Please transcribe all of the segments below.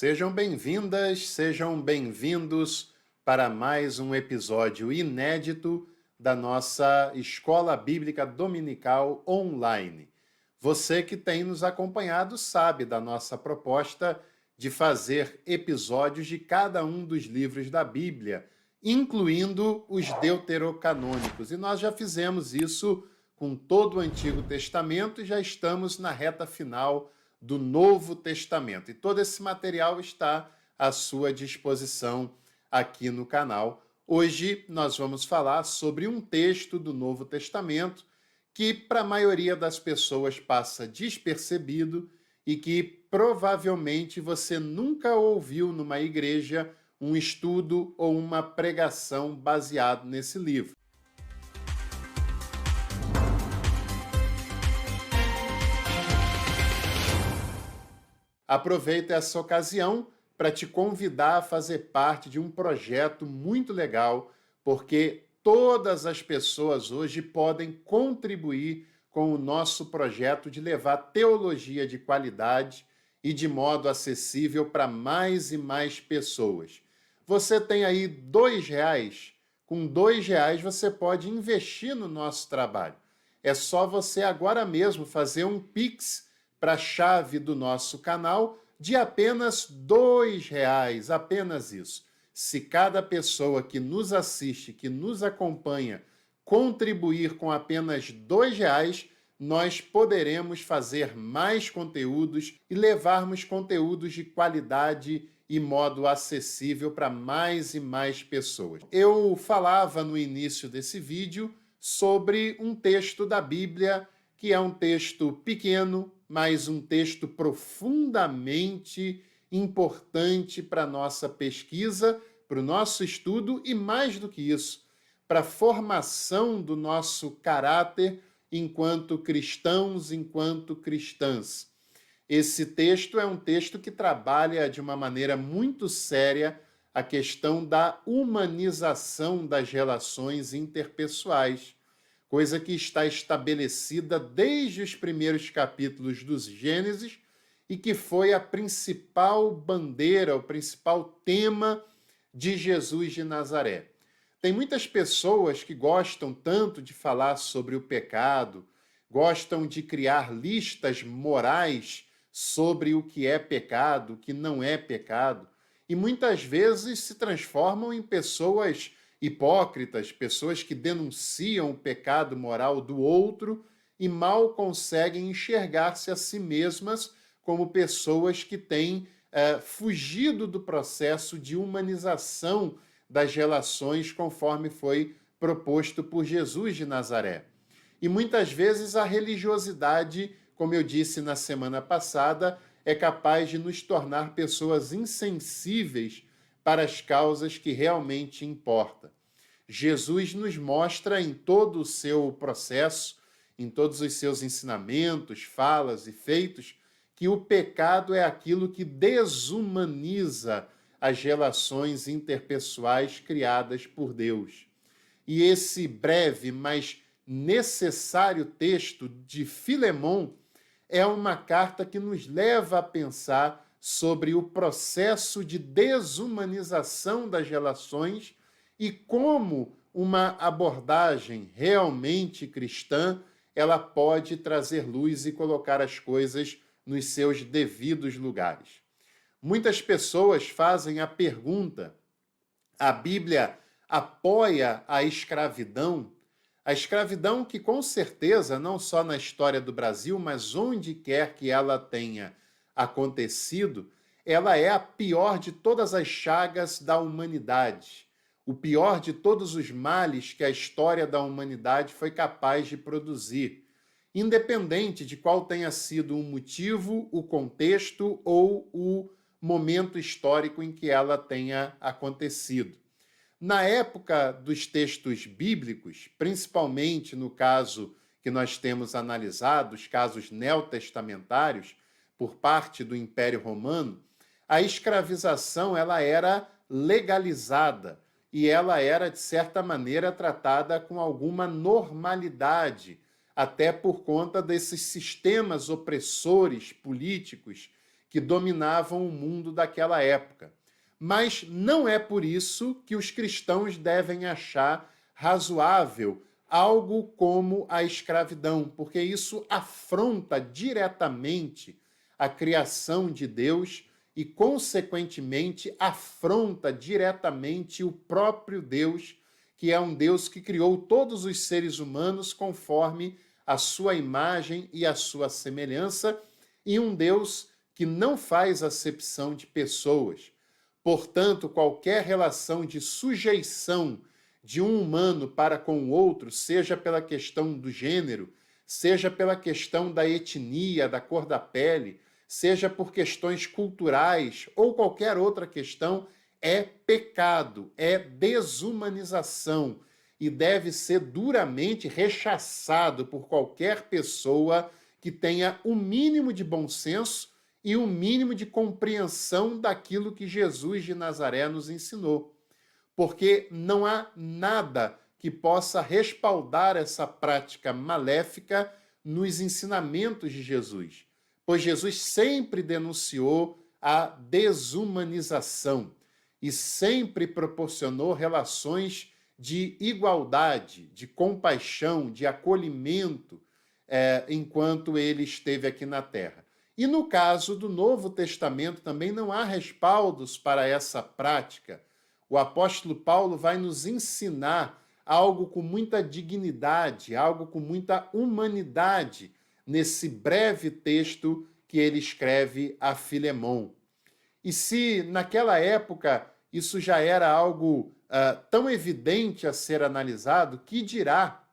Sejam bem-vindas, sejam bem-vindos para mais um episódio inédito da nossa Escola Bíblica Dominical online. Você que tem nos acompanhado sabe da nossa proposta de fazer episódios de cada um dos livros da Bíblia, incluindo os deuterocanônicos. E nós já fizemos isso com todo o Antigo Testamento e já estamos na reta final do Novo Testamento. E todo esse material está à sua disposição aqui no canal. Hoje nós vamos falar sobre um texto do Novo Testamento que para a maioria das pessoas passa despercebido e que provavelmente você nunca ouviu numa igreja um estudo ou uma pregação baseado nesse livro. Aproveito essa ocasião para te convidar a fazer parte de um projeto muito legal, porque todas as pessoas hoje podem contribuir com o nosso projeto de levar teologia de qualidade e de modo acessível para mais e mais pessoas. Você tem aí R$ 2. Com R$ 2 você pode investir no nosso trabalho. É só você agora mesmo fazer um Pix para a chave do nosso canal de apenas R$ 2, apenas isso. Se cada pessoa que nos assiste, que nos acompanha, contribuir com apenas R$ 2, nós poderemos fazer mais conteúdos e levarmos conteúdos de qualidade e modo acessível para mais e mais pessoas. Eu falava no início desse vídeo sobre um texto da Bíblia que é um texto pequeno, mas um texto profundamente importante para a nossa pesquisa, para o nosso estudo e, mais do que isso, para a formação do nosso caráter enquanto cristãos, enquanto cristãs. Esse texto é um texto que trabalha de uma maneira muito séria a questão da humanização das relações interpessoais, coisa que está estabelecida desde os primeiros capítulos dos Gênesis e que foi a principal bandeira, o principal tema de Jesus de Nazaré. Tem muitas pessoas que gostam tanto de falar sobre o pecado, gostam de criar listas morais sobre o que é pecado, o que não é pecado, e muitas vezes se transformam em pessoas hipócritas, pessoas que denunciam o pecado moral do outro e mal conseguem enxergar-se a si mesmas como pessoas que têm fugido do processo de humanização das relações conforme foi proposto por Jesus de Nazaré. E muitas vezes a religiosidade, como eu disse na semana passada, é capaz de nos tornar pessoas insensíveis para as causas que realmente importam. Jesus nos mostra em todo o seu processo, em todos os seus ensinamentos, falas e feitos, que o pecado é aquilo que desumaniza as relações interpessoais criadas por Deus. E esse breve, mas necessário texto de Filemon é uma carta que nos leva a pensar sobre o processo de desumanização das relações e como uma abordagem realmente cristã ela pode trazer luz e colocar as coisas nos seus devidos lugares. Muitas pessoas fazem a pergunta: a Bíblia apoia a escravidão? A escravidão que, com certeza, não só na história do Brasil, mas onde quer que ela tenha acontecido, ela é a pior de todas as chagas da humanidade, o pior de todos os males que a história da humanidade foi capaz de produzir, independente de qual tenha sido o motivo, o contexto ou o momento histórico em que ela tenha acontecido. Na época dos textos bíblicos, principalmente no caso que nós temos analisado, os casos neotestamentários, por parte do Império Romano, a escravização ela era legalizada e ela era, de certa maneira, tratada com alguma normalidade, até por conta desses sistemas opressores políticos que dominavam o mundo daquela época. Mas não é por isso que os cristãos devem achar razoável algo como a escravidão, porque isso afronta diretamente a criação de Deus e, consequentemente, afronta diretamente o próprio Deus, que é um Deus que criou todos os seres humanos conforme a sua imagem e a sua semelhança, e um Deus que não faz acepção de pessoas. Portanto, qualquer relação de sujeição de um humano para com o outro, seja pela questão do gênero, seja pela questão da etnia, da cor da pele, seja por questões culturais ou qualquer outra questão, é pecado, é desumanização e deve ser duramente rechaçado por qualquer pessoa que tenha o mínimo de bom senso e o mínimo de compreensão daquilo que Jesus de Nazaré nos ensinou. Porque não há nada que possa respaldar essa prática maléfica nos ensinamentos de Jesus, pois Jesus sempre denunciou a desumanização e sempre proporcionou relações de igualdade, de compaixão, de acolhimento, enquanto ele esteve aqui na Terra. E no caso do Novo Testamento também não há respaldos para essa prática. O apóstolo Paulo vai nos ensinar algo com muita dignidade, algo com muita humanidade nesse breve texto que ele escreve a Filemão. E se naquela época isso já era algo tão evidente a ser analisado, que dirá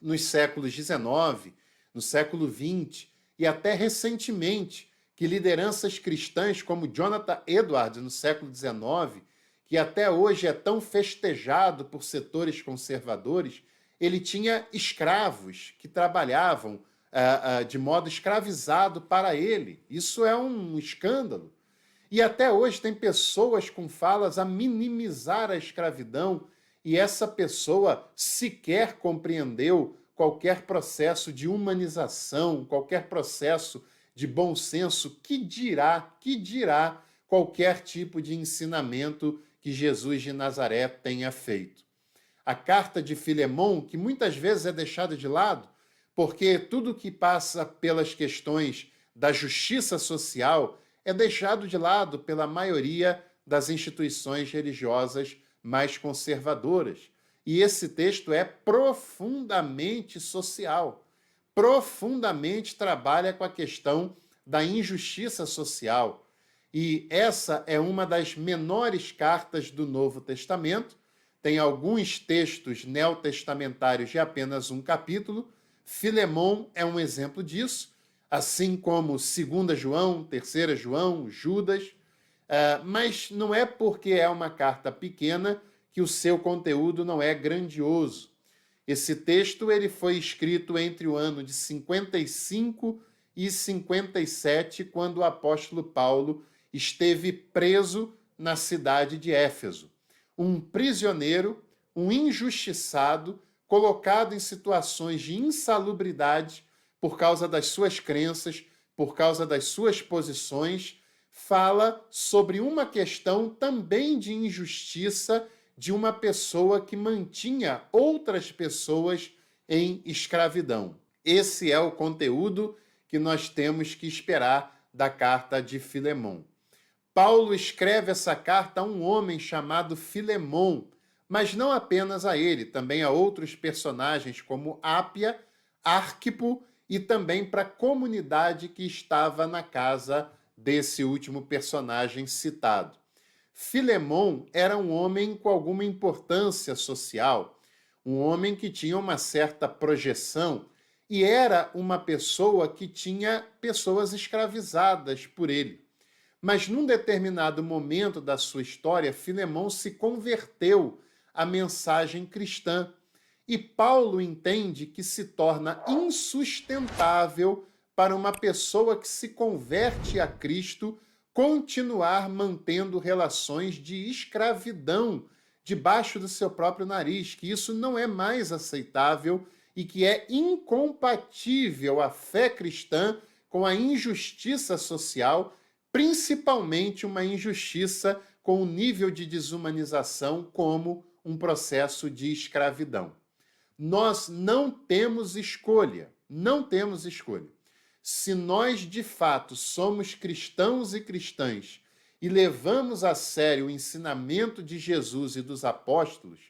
nos séculos XIX, no século XX e até recentemente, que lideranças cristãs como Jonathan Edwards, no século XIX, que até hoje é tão festejado por setores conservadores, ele tinha escravos que trabalhavam de modo escravizado para ele. Isso é um escândalo. E até hoje tem pessoas com falas a minimizar a escravidão e essa pessoa sequer compreendeu qualquer processo de humanização, qualquer processo de bom senso, que dirá qualquer tipo de ensinamento que Jesus de Nazaré tenha feito. A carta de Filemão, que muitas vezes é deixada de lado, porque tudo que passa pelas questões da justiça social é deixado de lado pela maioria das instituições religiosas mais conservadoras. E esse texto é profundamente social, profundamente trabalha com a questão da injustiça social. E essa é uma das menores cartas do Novo Testamento. Tem alguns textos neotestamentários de apenas um capítulo. Filemão é um exemplo disso, assim como 2 João, 3 João, Judas. Mas não é porque é uma carta pequena que o seu conteúdo não é grandioso. Esse texto ele foi escrito entre o ano de 55 e 57, quando o apóstolo Paulo esteve preso na cidade de Éfeso. Um prisioneiro, um injustiçado, colocado em situações de insalubridade por causa das suas crenças, por causa das suas posições, fala sobre uma questão também de injustiça de uma pessoa que mantinha outras pessoas em escravidão. Esse é o conteúdo que nós temos que esperar da carta de Filemão. Paulo escreve essa carta a um homem chamado Filemão, mas não apenas a ele, também a outros personagens como Ápia, Arquipo e também para a comunidade que estava na casa desse último personagem citado. Filemão era um homem com alguma importância social, um homem que tinha uma certa projeção e era uma pessoa que tinha pessoas escravizadas por ele. Mas num determinado momento da sua história, Filemão se converteu à mensagem cristã. E Paulo entende que se torna insustentável para uma pessoa que se converte a Cristo continuar mantendo relações de escravidão debaixo do seu próprio nariz, que isso não é mais aceitável e que é incompatível a fé cristã com a injustiça social, principalmente uma injustiça com um nível de desumanização como um processo de escravidão. Nós não temos escolha, não temos escolha. Se nós de fato somos cristãos e cristãs e levamos a sério o ensinamento de Jesus e dos apóstolos,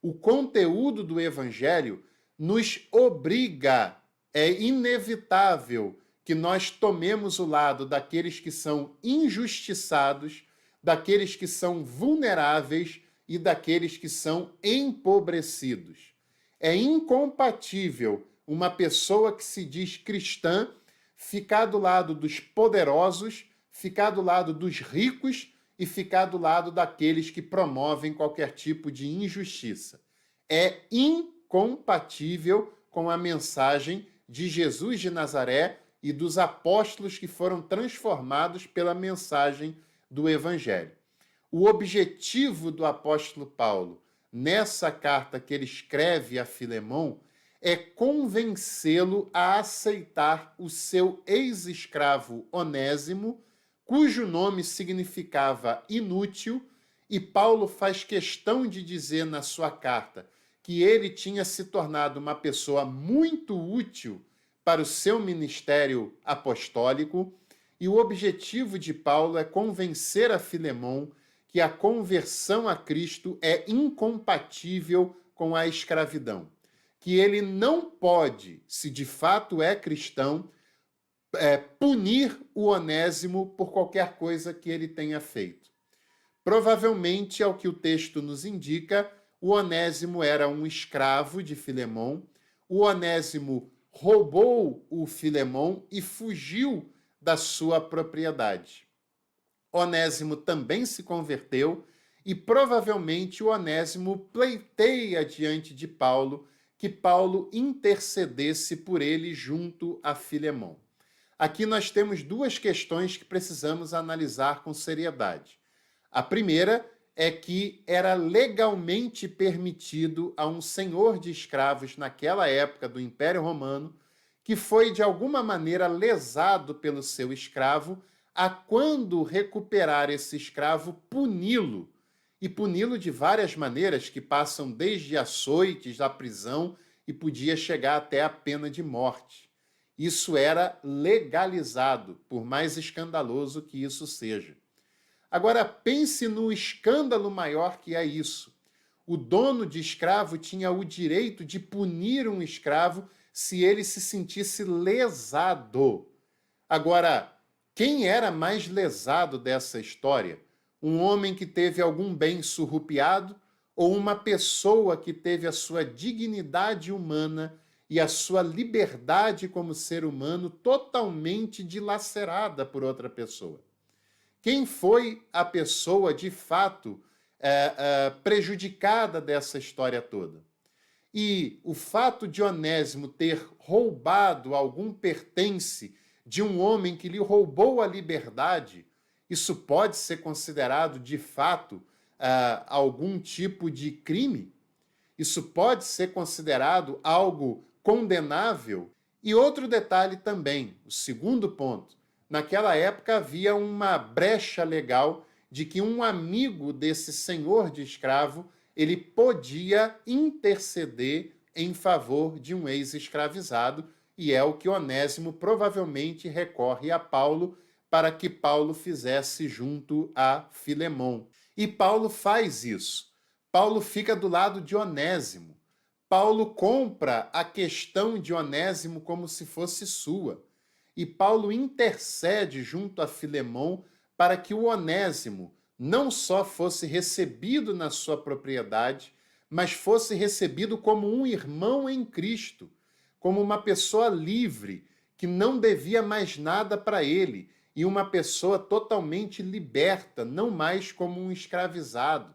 o conteúdo do evangelho nos obriga, é inevitável que nós tomemos o lado daqueles que são injustiçados, daqueles que são vulneráveis e daqueles que são empobrecidos. É incompatível uma pessoa que se diz cristã ficar do lado dos poderosos, ficar do lado dos ricos e ficar do lado daqueles que promovem qualquer tipo de injustiça. É incompatível com a mensagem de Jesus de Nazaré e dos apóstolos que foram transformados pela mensagem do Evangelho. O objetivo do apóstolo Paulo, nessa carta que ele escreve a Filemão, é convencê-lo a aceitar o seu ex-escravo Onésimo, cujo nome significava inútil, e Paulo faz questão de dizer na sua carta que ele tinha se tornado uma pessoa muito útil para o seu ministério apostólico, e o objetivo de Paulo é convencer a Filemão que a conversão a Cristo é incompatível com a escravidão, que ele não pode, se de fato é cristão, punir o Onésimo por qualquer coisa que ele tenha feito. Provavelmente, ao que o texto nos indica, o Onésimo era um escravo de Filemão, o Onésimo roubou o Filemão e fugiu da sua propriedade. Onésimo também se converteu e provavelmente o Onésimo pleiteia diante de Paulo que Paulo intercedesse por ele junto a Filemão. Aqui nós temos duas questões que precisamos analisar com seriedade. A primeira é que era legalmente permitido a um senhor de escravos naquela época do Império Romano, que foi de alguma maneira lesado pelo seu escravo, a quando recuperar esse escravo, puni-lo. E puni-lo de várias maneiras, que passam desde açoites, a prisão, e podia chegar até a pena de morte. Isso era legalizado, por mais escandaloso que isso seja. Agora, pense no escândalo maior que é isso. O dono de escravo tinha o direito de punir um escravo se ele se sentisse lesado. Agora, quem era mais lesado dessa história? Um homem que teve algum bem surrupiado ou uma pessoa que teve a sua dignidade humana e a sua liberdade como ser humano totalmente dilacerada por outra pessoa? Quem foi a pessoa, de fato, prejudicada dessa história toda? E o fato de Onésimo ter roubado algum pertence de um homem que lhe roubou a liberdade, isso pode ser considerado, de fato, algum tipo de crime? Isso pode ser considerado algo condenável? E outro detalhe também, o segundo ponto. Naquela época havia uma brecha legal de que um amigo desse senhor de escravo, ele podia interceder em favor de um ex-escravizado, e é o que Onésimo provavelmente recorre a Paulo para que Paulo fizesse junto a Filemão. E Paulo faz isso. Paulo fica do lado de Onésimo. Paulo compra a questão de Onésimo como se fosse sua. E Paulo intercede junto a Filemão para que o Onésimo não só fosse recebido na sua propriedade, mas fosse recebido como um irmão em Cristo, como uma pessoa livre, que não devia mais nada para ele, e uma pessoa totalmente liberta, não mais como um escravizado.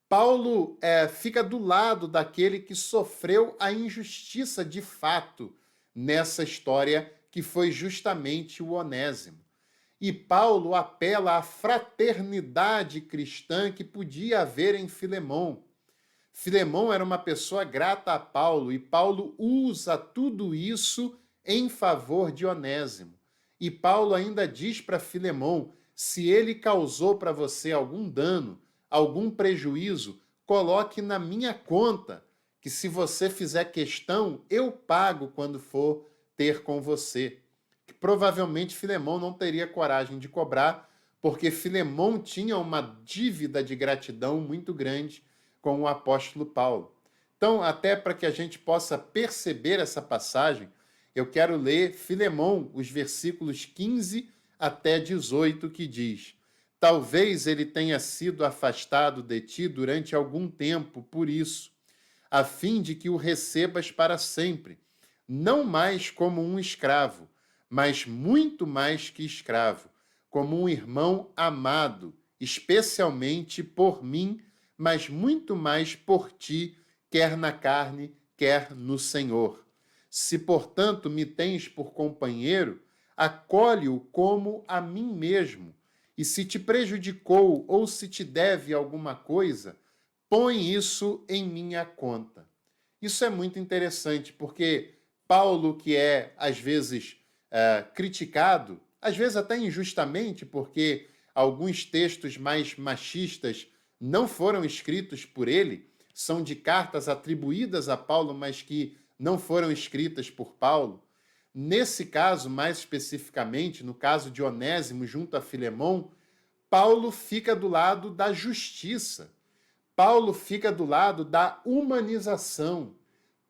Paulo fica do lado daquele que sofreu a injustiça de fato nessa história, que foi justamente o Onésimo. E Paulo apela à fraternidade cristã que podia haver em Filemão. Filemão era uma pessoa grata a Paulo, e Paulo usa tudo isso em favor de Onésimo. E Paulo ainda diz para Filemão: se ele causou para você algum dano, algum prejuízo, coloque na minha conta, que se você fizer questão, eu pago quando for ter com você. Que provavelmente Filemão não teria coragem de cobrar, porque Filemão tinha uma dívida de gratidão muito grande com o apóstolo Paulo. Então, até para que a gente possa perceber essa passagem, eu quero ler Filemão, os versículos 15 até 18, que diz: talvez ele tenha sido afastado de ti durante algum tempo por isso, a fim de que o recebas para sempre, não mais como um escravo, mas muito mais que escravo, como um irmão amado, especialmente por mim, mas muito mais por ti, quer na carne, quer no Senhor. Se, portanto, me tens por companheiro, acolhe-o como a mim mesmo. E se te prejudicou ou se te deve alguma coisa, põe isso em minha conta. Isso é muito interessante, porque Paulo, que é, às vezes, criticado, às vezes até injustamente, porque alguns textos mais machistas não foram escritos por ele, são de cartas atribuídas a Paulo, mas que não foram escritas por Paulo. Nesse caso, mais especificamente, no caso de Onésimo junto a Filemão, Paulo fica do lado da justiça. Paulo fica do lado da humanização.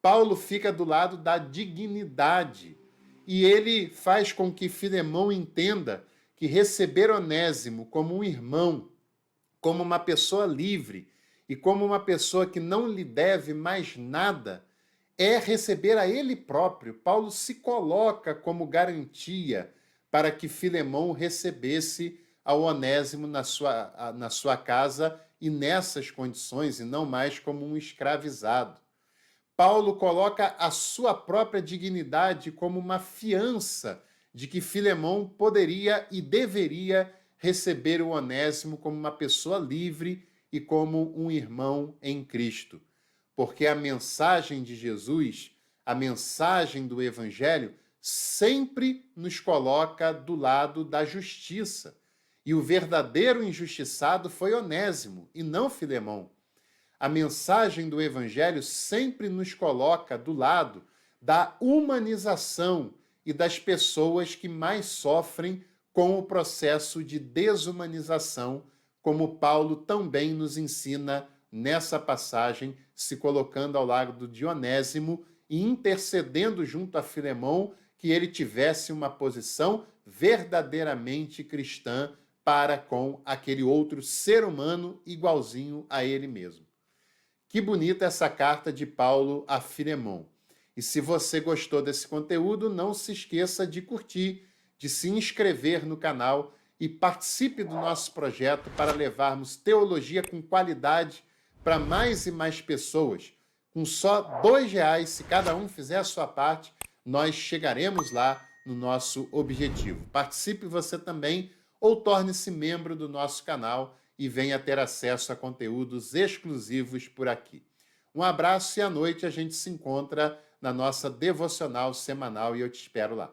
Paulo fica do lado da dignidade. E ele faz com que Filemão entenda que receber Onésimo como um irmão, como uma pessoa livre e como uma pessoa que não lhe deve mais nada, é receber a ele próprio. Paulo se coloca como garantia para que Filemão recebesse ao Onésimo na sua casa e nessas condições, e não mais como um escravizado. Paulo coloca a sua própria dignidade como uma fiança de que Filemão poderia e deveria receber o Onésimo como uma pessoa livre e como um irmão em Cristo. Porque a mensagem de Jesus, a mensagem do Evangelho, sempre nos coloca do lado da justiça. E o verdadeiro injustiçado foi Onésimo, e não Filemão. A mensagem do Evangelho sempre nos coloca do lado da humanização e das pessoas que mais sofrem com o processo de desumanização, como Paulo também nos ensina nessa passagem, se colocando ao lado de Onésimo e intercedendo junto a Filemão que ele tivesse uma posição verdadeiramente cristã para com aquele outro ser humano igualzinho a ele mesmo. Que bonita essa carta de Paulo a Filemão. E se você gostou desse conteúdo, não se esqueça de curtir, de se inscrever no canal e participe do nosso projeto para levarmos teologia com qualidade para mais e mais pessoas. Com só R$ 2, se cada um fizer a sua parte, nós chegaremos lá no nosso objetivo. Participe você também ou torne-se membro do nosso canal e venha ter acesso a conteúdos exclusivos por aqui. Um abraço e à noite a gente se encontra na nossa devocional semanal e eu te espero lá.